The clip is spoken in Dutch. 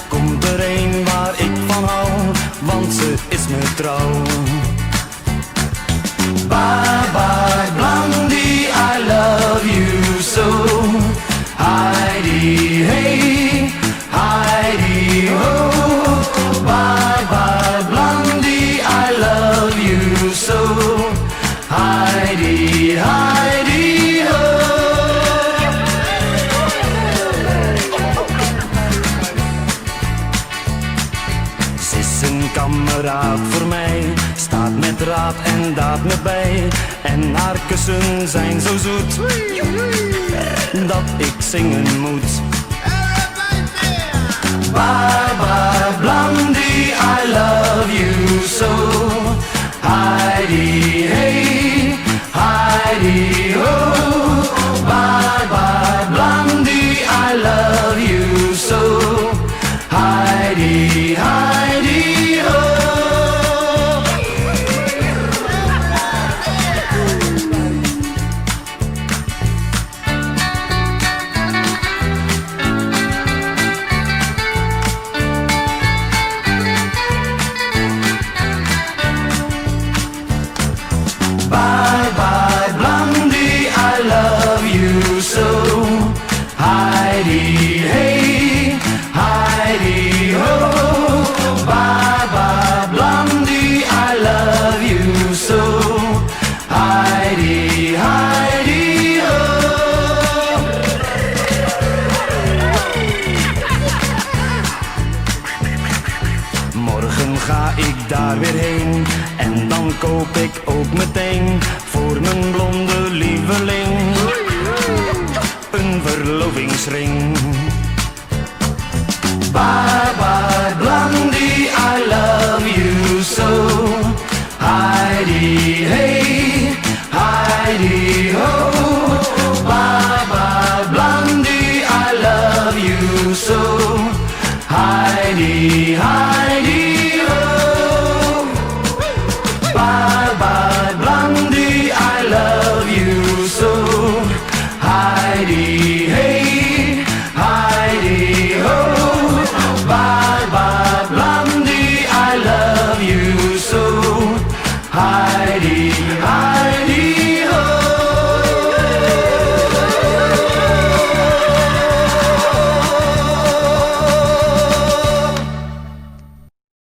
komt er een waar ik van hou, want ze is me trouw. Bye bye Blondie, I love you so. Heidi hey, Heidi ho. Bye bye Blondie, I love you so. Heidi, Heidi ho. Ze is een kameraad voor mij, staat met raad en daad me bij. En haar kussen zijn zo zoet, dat ik zingen moet. Bye bye Blondie, I love you so. Heidi hey, Heidi ho. Bye bye Blondie, I love you so. Heidi, Heidi ho. Bye bye Blondie, I love you so. Heidi hey, Heidi ho. Bye bye Blondie, I love you so. Heidi, Heidi ho. Morgen ga ik daar weer heen en dan koop ik ook meteen voor mijn blonde lieveling een verlovingsring. Bye bye Blondie, I love you so. Heidi hey, Heidi ho. Bye bye Blondie, I love you so. Heidi, Heidi.